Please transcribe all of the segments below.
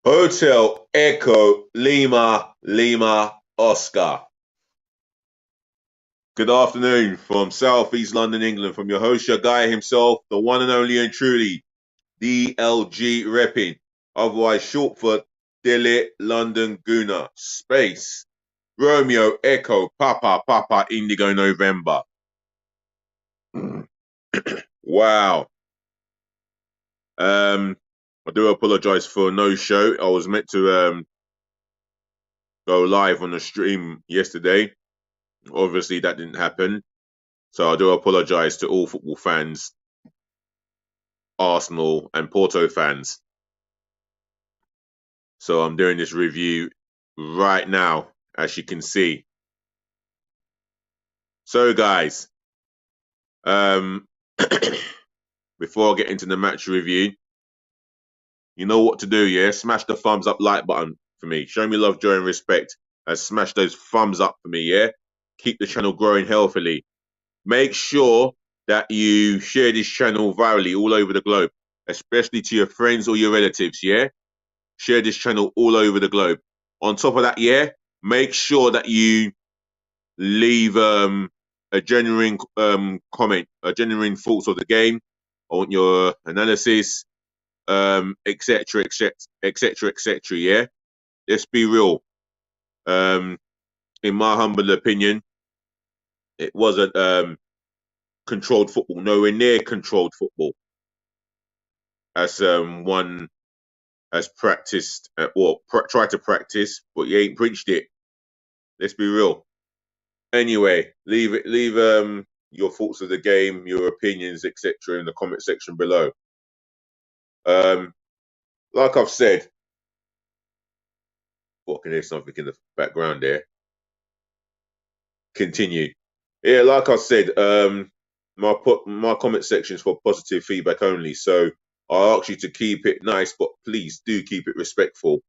Hotel Echo Lima Lima Oscar. Good afternoon from South East London, England, from your host, your guy himself, the one and only and truly DLG repping, otherwise short for Dilly London Guna. Space Romeo Echo Papa Papa Indigo November. Wow. I do apologize for no show. I was meant to go live on the stream yesterday. Obviously, that didn't happen. So I do apologise to all football fans, Arsenal and Porto fans. So I'm doing this review right now, as you can see. So guys, before I get into the match review, you know what to do, yeah? Smash the thumbs up like button for me. Show me love, joy and respect. And smash those thumbs up for me, yeah? Keep the channel growing healthily. Make sure that you share this channel virally all over the globe, especially to your friends or your relatives, yeah? Share this channel all over the globe. On top of that, yeah, make sure that you leave a genuine comment, a genuine thoughts of the game. I want your analysis, etc., etc., etc., etc. Yeah, let's be real. In my humble opinion, it wasn't controlled football, nowhere near controlled football, as one has practiced or tried to practice, but you ain't preached it. Let's be real. Anyway, leave your thoughts of the game, your opinions, etc. in the comment section below. Like I've said, what can there's something in the background there? Continue. Yeah, like I said, my comment section is for positive feedback only. So I ask you to keep it nice, but please do keep it respectful.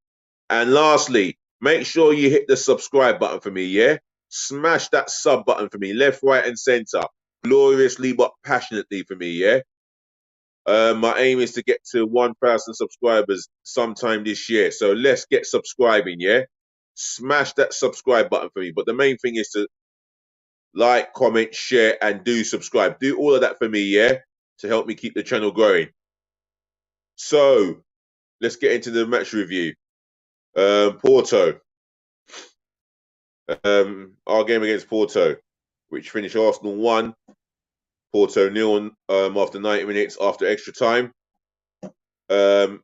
And lastly, make sure you hit the subscribe button for me, yeah? Smash that sub button for me, left, right, and center. Gloriously but passionately for me, yeah? My aim is to get to 1,000 subscribers sometime this year. So let's get subscribing, yeah? Smash that subscribe button for me. But the main thing is to like, comment, share, and do subscribe. Do all of that for me, yeah? To help me keep the channel growing. So, let's get into the match review. Porto. Our game against Porto, which finished Arsenal 1, Porto 0 after 90 minutes after extra time. On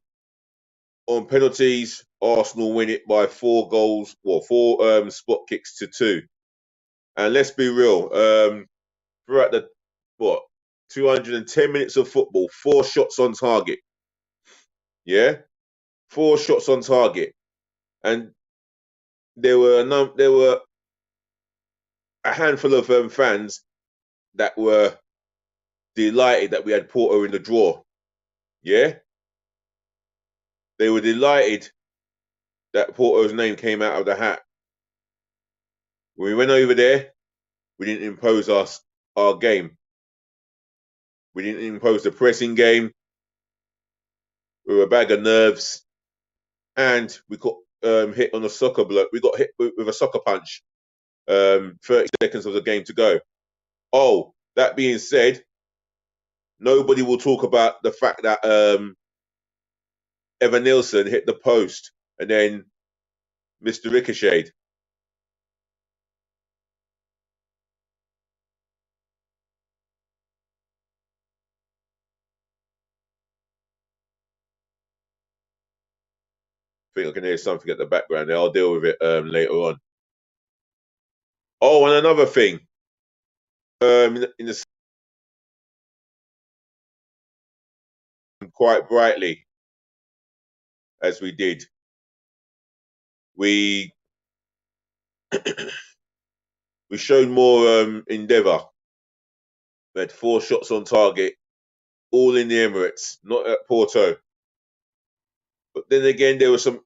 penalties, Arsenal win it by 4 goals, well, 4 spot kicks to 2. And let's be real, throughout the 210 minutes of football, 4 shots on target. Yeah, 4 shots on target, and there were a handful of fans that were delighted that we had Porto in the draw. Yeah, they were delighted that Porto's name came out of the hat. When we went over there, we didn't impose our game. We didn't impose the pressing game. We were a bag of nerves, and we got hit on a soccer block. We got hit with a soccer punch. 30 seconds of the game to go. Oh, that being said, nobody will talk about the fact that Evan Nilsson hit the post and then Mr. Ricocheted. I think I can hear something at the background there. I'll deal with it later on. Oh, and another thing. In the quite brightly, as we did, we we showed more endeavour. We had 4 shots on target, all in the Emirates, not at Porto. But then again, there were some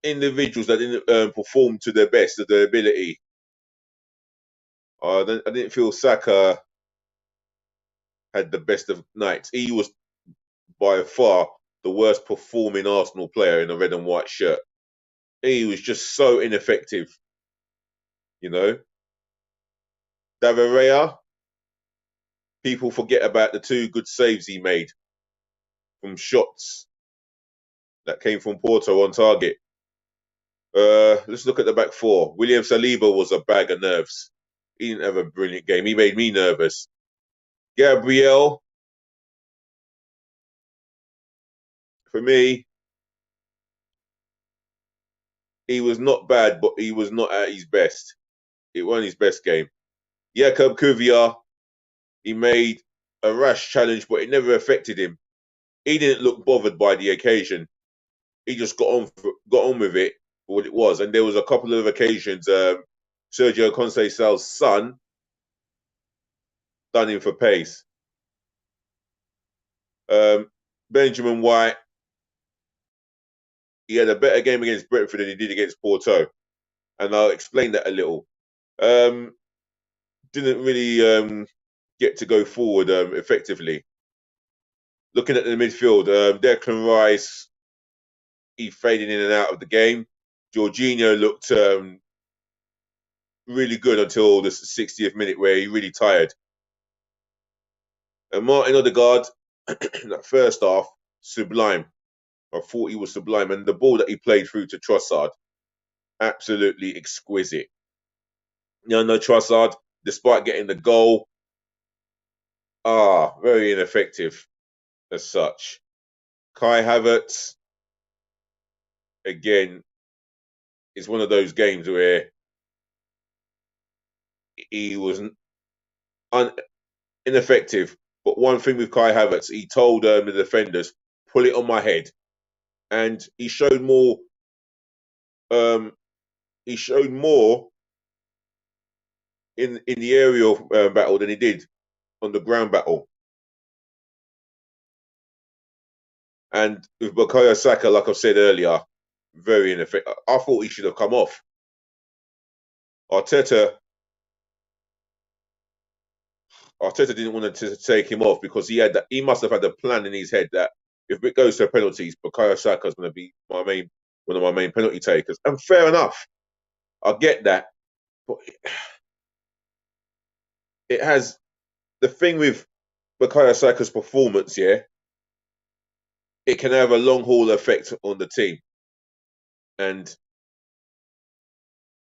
individuals that didn't perform to their best of their ability. I didn't feel Saka had the best of nights. He was by far the worst performing Arsenal player in a red and white shirt. He was just so ineffective, you know. David, people forget about the two good saves he made from shots that came from Porto on target. Let's look at the back four. William Saliba was a bag of nerves. He didn't have a brilliant game. He made me nervous. Gabriel, for me, he was not bad, but he was not at his best. It wasn't his best game. Jakub Kuvia, he made a rash challenge, but it never affected him. He didn't look bothered by the occasion. He just got on with it for what it was. And there was a couple of occasions. Sergio Conceição's son done him for pace. Benjamin White, he had a better game against Brentford than he did against Porto, and I'll explain that a little. Didn't really get to go forward effectively. Looking at the midfield, Declan Rice, he faded in and out of the game. Jorginho looked really good until the 60th minute where he really tired. And Martin Odegaard, that first half, sublime. I thought he was sublime. And the ball that he played through to Trossard, absolutely exquisite. No, Trossard, despite getting the goal, very ineffective as such. Kai Havertz, again, is one of those games where he was ineffective. But one thing with Kai Havertz, he told the defenders, pull it on my head. And he showed more. He showed more in the aerial battle than he did on the ground battle. And with Bukayo Saka, like I said earlier, very ineffective. I thought he should have come off. Arteta didn't want to take him off because he must have had a plan in his head that if it goes to penalties, Bukayo Saka is going to be one of my main penalty takers. And fair enough, I get that, but it has the thing with Bukayo Saka's performance. Yeah, it can have a long haul effect on the team, and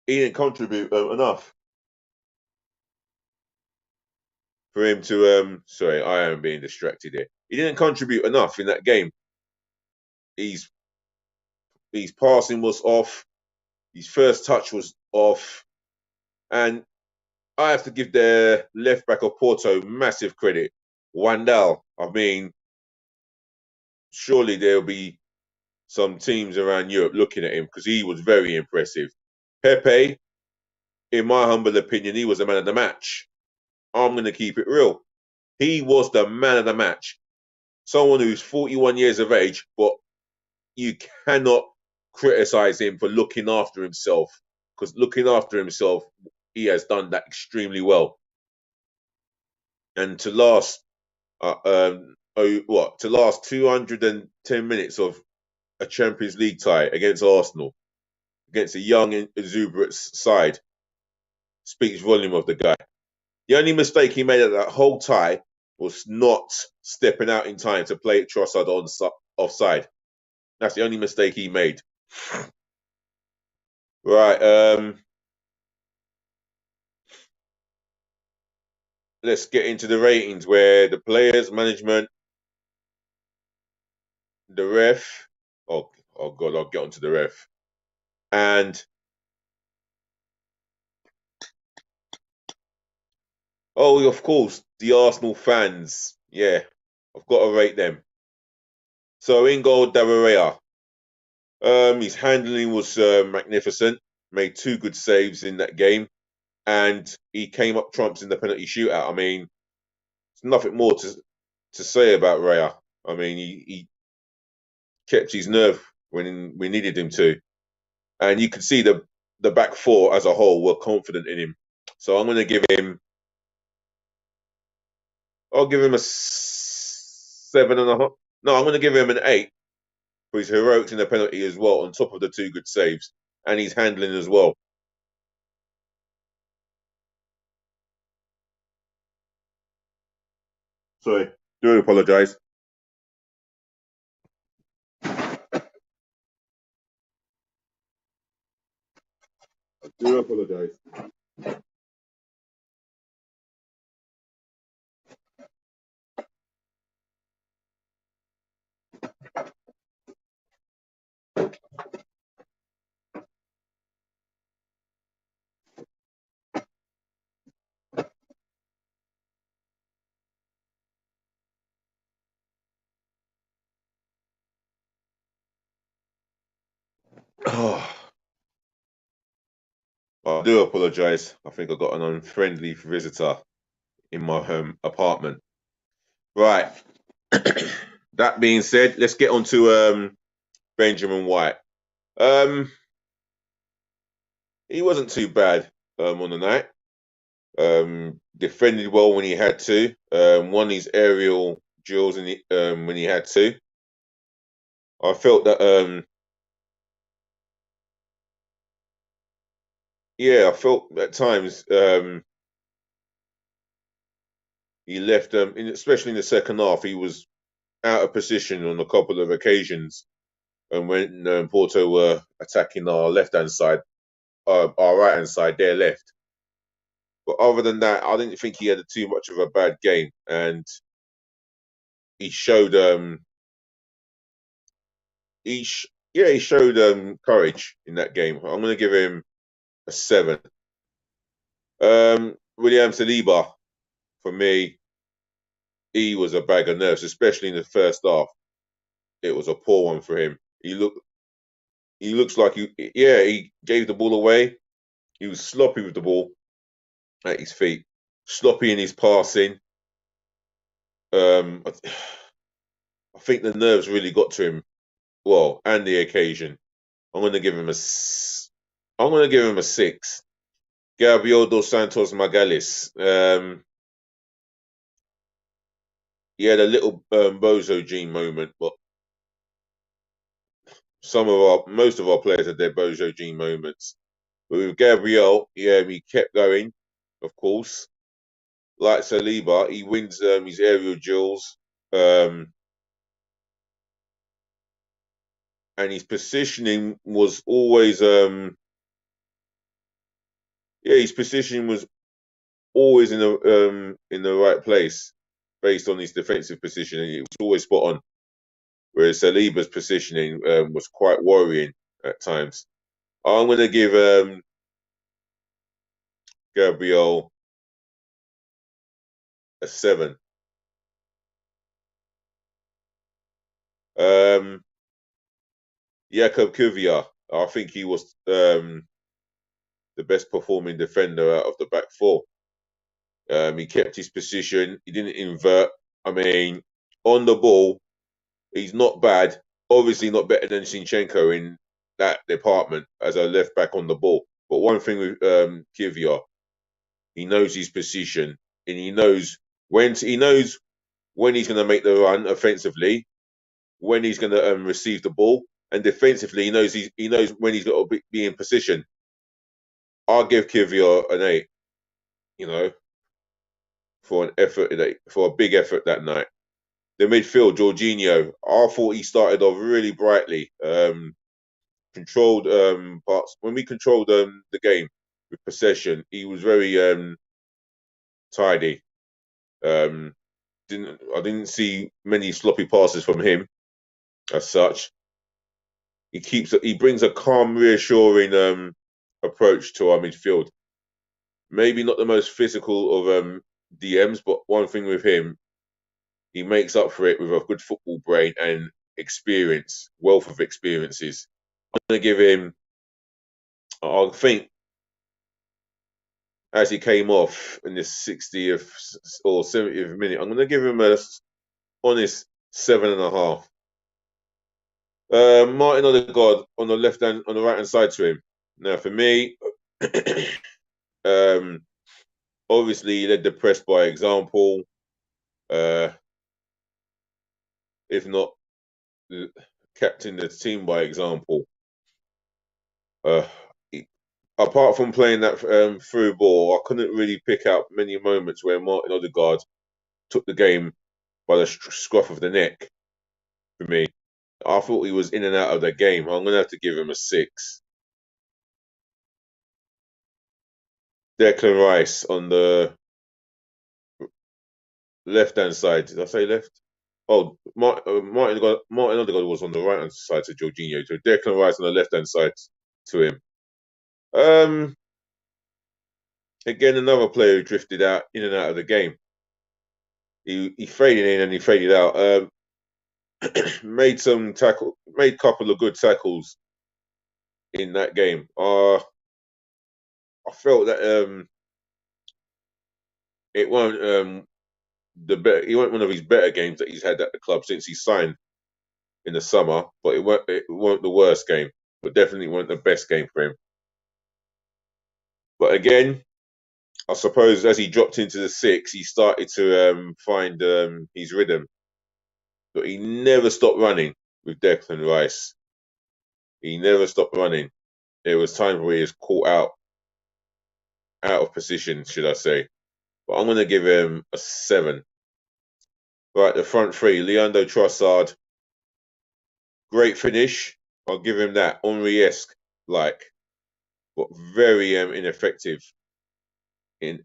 he didn't contribute enough for him to. Sorry, I am being distracted here. He didn't contribute enough in that game. His passing was off. His first touch was off, and I have to give the left back of Porto massive credit. Wandal. I mean, surely there'll be some teams around Europe looking at him because he was very impressive. Pepe, in my humble opinion, he was the man of the match. I'm going to keep it real. He was the man of the match. Someone who's 41 years of age, but you cannot criticize him for looking after himself because looking after himself, he has done that extremely well. And to last, to last 210 minutes of a Champions League tie against Arsenal, against a young, exuberant side, speaks volume of the guy. The only mistake he made at that whole tie was not stepping out in time to play Trossard offside. That's the only mistake he made. Right. Let's get into the ratings where the players, management, the ref. Oh God, I'll get onto the ref. And of course, the Arsenal fans. Yeah, I've got to rate them. So in goal, David. His handling was magnificent. Made two good saves in that game, and he came up trumps in the penalty shootout. I mean, there's nothing more to say about Raya. I mean, he kept his nerve when we needed him to, and you could see the back four as a whole were confident in him. So I'm going to give him. I'll give him a 7.5. No, I'm going to give him an 8 for his heroics in the penalty as well, on top of the two good saves and his handling as well. Sorry, do apologise. Do apologise. Oh, I do apologise. I think I got an unfriendly visitor in my apartment. Right. That being said, let's get on to Benjamin White. Um, he wasn't too bad on the night. Defended well when he had to. Won his aerial duels when he had to. I felt that yeah, I felt at times he left especially in the second half, he was out of position on a couple of occasions. And when Porto were attacking our left hand side, our right hand side, their left. But other than that, I didn't think he had too much of a bad game, and he showed he showed courage in that game. I'm going to give him a 7. William Saliba, for me, he was a bag of nerves, especially in the first half. It was a poor one for him. He looks like he gave the ball away. He was sloppy with the ball at his feet, sloppy in his passing. I think the nerves really got to him. Well, and the occasion. I'm going to give him a. I'm going to give him a 6. Gabriel dos Santos Magalhães. He had a little Bozo Gene moment, but most of our players had their Bozo Gene moments. But with Gabriel, yeah, he kept going, of course. Like Saliba, he wins his aerial duels, and his positioning was always, his positioning was always in the right place based on his defensive positioning. It was always spot on. Whereas Saliba's positioning was quite worrying at times. I'm going to give Gabriel a 7. Um, Jakob Kuvia, I think he was the best performing defender out of the back four. He kept his position. He didn't invert. I mean, on the ball, he's not bad. Obviously, not better than Zinchenko in that department as a left back on the ball. But one thing with Kivia, he knows his position and he knows when he's going to make the run offensively, when he's going to receive the ball, and defensively he knows when he's got to be in position. I'll give Kivia an 8. You know, for a big effort that night. The midfield, Jorginho, I thought he started off really brightly. Controlled parts when we controlled the game with possession. He was very tidy. Um, I didn't see many sloppy passes from him as such. He brings a calm, reassuring approach to our midfield. Maybe not the most physical of DMs, but one thing with him, he makes up for it with a good football brain and experience, wealth of experiences. I'm going to give him, I think, as he came off in the 60th or 70th minute, I'm going to give him a honest 7.5. Martin Odegaard on the right hand side to him. Now, for me, um, obviously, he led the press by example. If not captain the team by example. Uh, he- Apart from playing that through ball, I couldn't really pick out many moments where Martin Odegaard took the game by the scruff of the neck for me. I thought he was in and out of the game. I'm going to have to give him a 6. Declan Rice on the left-hand side. Did I say left? Oh, Martin Odegaard was on the right-hand side to Jorginho. So Declan Rice on the left-hand side to him. Um, Again, another player who drifted out in and out of the game. He faded in and he faded out. Made a couple of good tackles in that game. I felt that it won't he won't one of his better games that he's had at the club since he signed in the summer, but it weren't the worst game, but definitely weren't the best game for him. But again, I suppose as he dropped into the 6, he started to find his rhythm. But he never stopped running with Declan Rice. He never stopped running. There was times where he was caught out of position, should I say. But I'm going to give him a 7. Right, the front three, Leandro Trossard, great finish. I'll give him that. Henry-esque, like, but very ineffective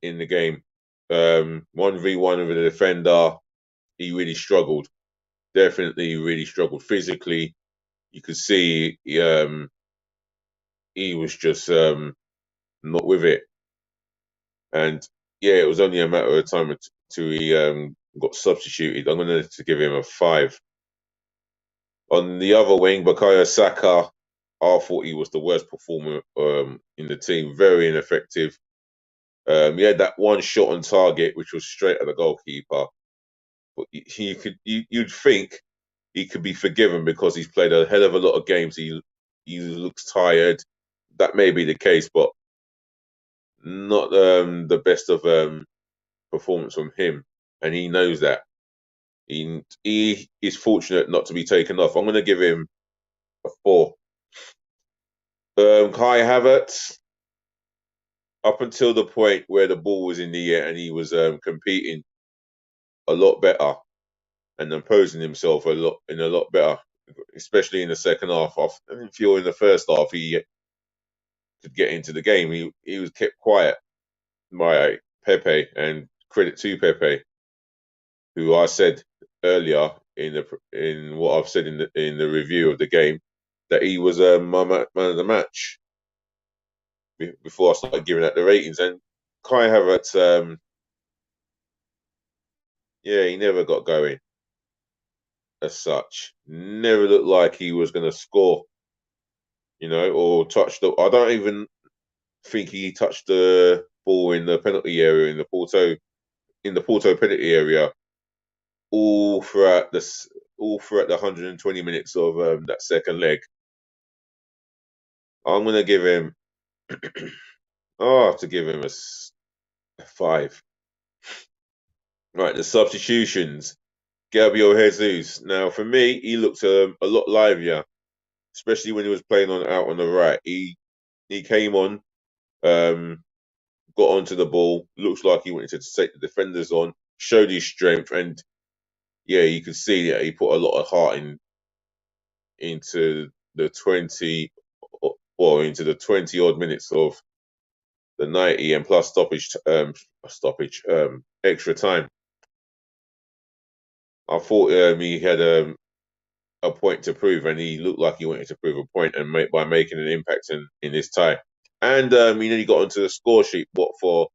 in the game. 1v1 with a defender, he really struggled. Definitely really struggled physically. You could see he was just not with it. And yeah, it was only a matter of time until he got substituted. I'm going to give him a 5. On the other wing, Bukayo Saka, I thought he was the worst performer in the team. Very ineffective. He had that one shot on target, which was straight at the goalkeeper. But you'd think he could be forgiven because he's played a hell of a lot of games. He looks tired. That may be the case, but not the best of performance from him, and he knows that. He is fortunate not to be taken off. I'm going to give him a 4. Kai Havertz, up until the point where the ball was in the air and he was competing a lot better and imposing himself a lot better, especially in the second half. I didn't feel in the first half he could get into the game. He was kept quiet by Pepe, and credit to Pepe, who I said earlier in what I've said in the review of the game that he was my man of the match before I started giving out the ratings. And Kai Havertz, yeah, he never got going as such. Never looked like he was going to score, or touch the. I don't even think he touched the ball in the penalty area in the Porto penalty area all throughout the 120 minutes of that second leg. I'm going to give him. I have to give him a 5. Right, the substitutions. Gabriel Jesus. Now, for me, he looked a lot livelier, especially when he was playing out on the right. He came on, got onto the ball. Looks like he wanted to take the defenders on, showed his strength, and yeah, you could see that he put a lot of heart into the 20 odd minutes of the 90 and plus extra time. I thought he had a point to prove, and he looked like he wanted to prove a point and by making an impact in this tie. And he nearly got onto the score sheet, what for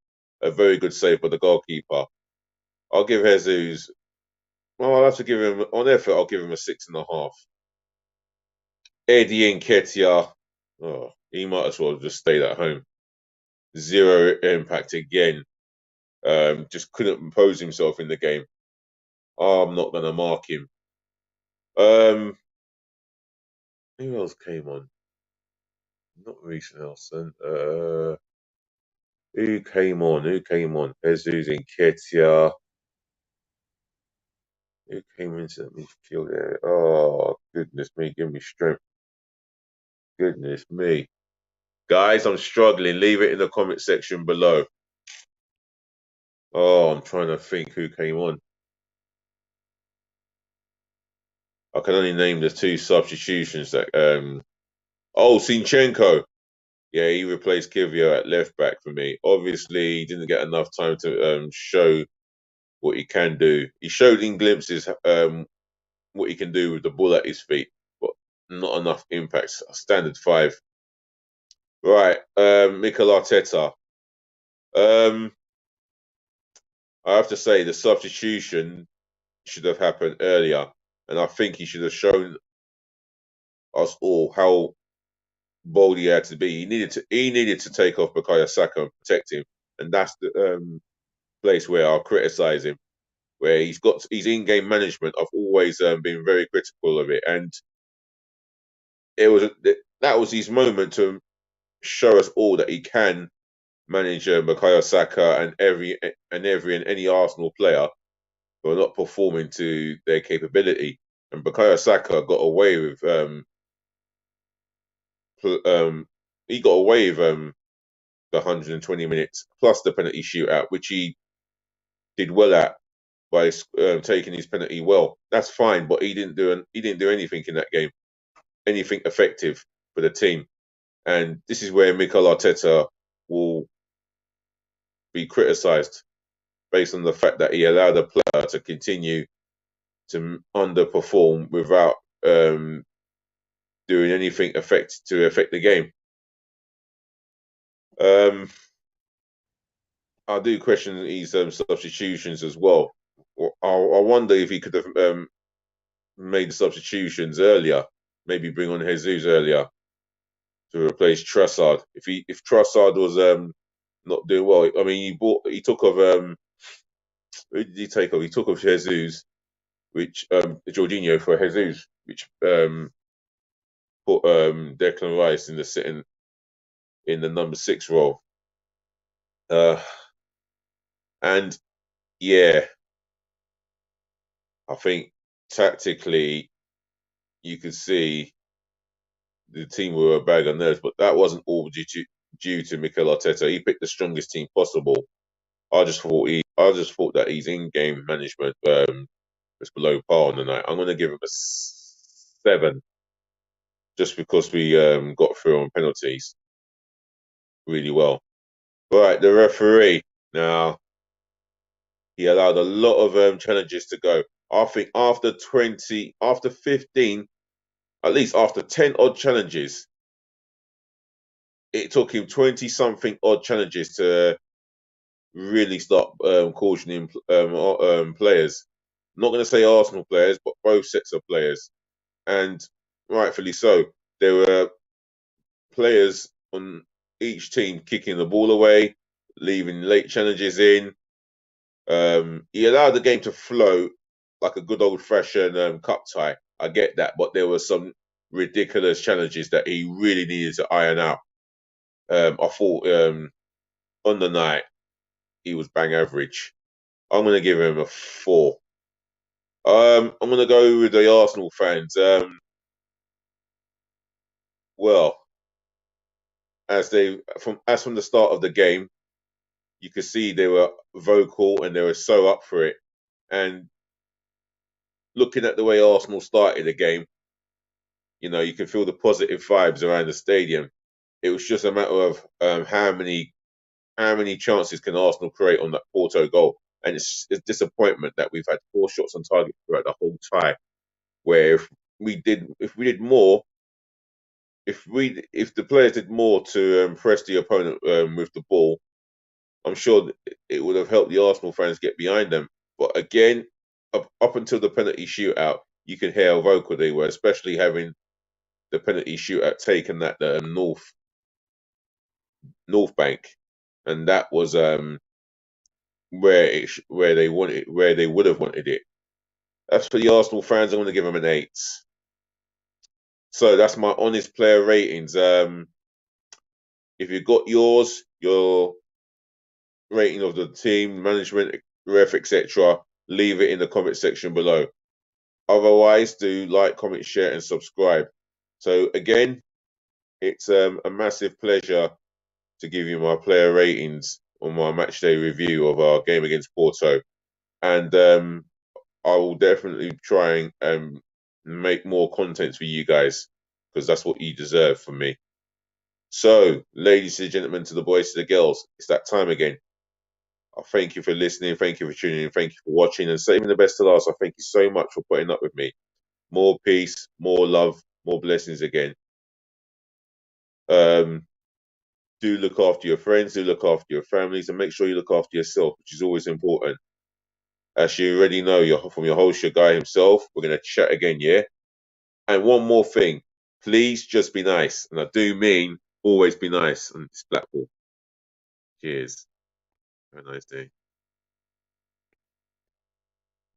a very good save by the goalkeeper. I'll give Jesus. Well, I'll have to give him on effort. I'll give him a 6.5. Eddie Nketiah, he might as well just stayed at home. Zero impact again. Just couldn't impose himself in the game. I'm not going to mark him. Who else came on? Not Reece Nelson. Who came on? Jesus Nketiah. Who came into the midfield there? Oh, goodness me, give me strength. Goodness me. Guys, I'm struggling. Leave it in the comment section below. Oh, I'm trying to think who came on. I can only name the two substitutions that Zinchenko. Yeah, he replaced Kivio at left back for me. Obviously, he didn't get enough time to show what he can do. He showed in glimpses what he can do with the ball at his feet, but not enough impacts. Standard 5. Right, Mikel Arteta. Um, I have to say the substitution should have happened earlier, and I think he should have shown us all how bold he had to be. He needed to take off Bukayo Saka and protect him, and that's the place where I'll criticise him. Where he's got his in-game management, I've always been very critical of it, and it was that was his moment to show us all that he can manage Bukayo Saka and any Arsenal player who are not performing to their capability. And Bukayo Saka got away with he got away with the 120 minutes plus the penalty shootout, which he did well at by taking his penalty well. That's fine, but he didn't do anything in that game, anything effective for the team. And this is where Mikel Arteta will be criticised based on the fact that he allowed a player to continue to underperform without doing anything to affect the game. I do question his substitutions as well. I wonder if he could have made the substitutions earlier. Maybe bring on Jesus earlier to replace Trossard. If Trossard was not doing well, I mean, he took off who did he take off? He took off Jesus, which Jorginho for Jesus, which put Declan Rice in the sitting in the number 6 role. And yeah, I think tactically you could see the team were a bag of nerves, but that wasn't all due to Mikel Arteta. He picked the strongest team possible. I just thought that his in-game management was below par on the night. I'm going to give him a 7, just because we got through on penalties really well. Right, the referee. Now, he allowed a lot of challenges to go. I think after 15, at least after 10 odd challenges, it took him 20 something odd challenges to really start cautioning players. I'm not going to say Arsenal players, but both sets of players. And rightfully so. There were players on each team kicking the ball away, leaving late challenges in. He allowed the game to flow like a good old-fashioned cup tie. I get that, but there were some ridiculous challenges that he really needed to iron out. I thought on the night he was bang average. I'm going to give him a 4. I'm going to go with the Arsenal fans. Well, as from the start of the game, you could see they were vocal and they were so up for it. And looking at the way Arsenal started the game, you can feel the positive vibes around the stadium. It was just a matter of how many chances can Arsenal create on that Porto goal. And it's disappointment that we've had 4 shots on target throughout the whole tie. Where if we did more, if the players did more to press the opponent with the ball, I'm sure it would have helped the Arsenal fans get behind them. But again, up until the penalty shootout, you could hear how vocal they were, especially having the penalty shootout taken at the North Bank, and that was where they would have wanted it. As for the Arsenal fans, I'm going to give them an 8. So that's my honest player ratings. If you got your rating of the team, management, ref, etc., leave it in the comment section below. Otherwise, do like, comment, share, and subscribe. So again, it's a massive pleasure to give you my player ratings on my match day review of our game against Porto, and I will definitely try and make more content for you guys because that's what you deserve from me. So, ladies and gentlemen, to the boys, to the girls, it's that time again. I thank you for listening. Thank you for tuning in. Thank you for watching. And saving the best to last, I thank you so much for putting up with me. More peace, more love, more blessings again. Um, do look after your friends, do look after your families, and make sure you look after yourself, which is always important. As you already know, from your host, your guy himself, we're going to chat again, yeah? And one more thing, please just be nice. And I do mean always be nice on this platform. Cheers. Have a nice day.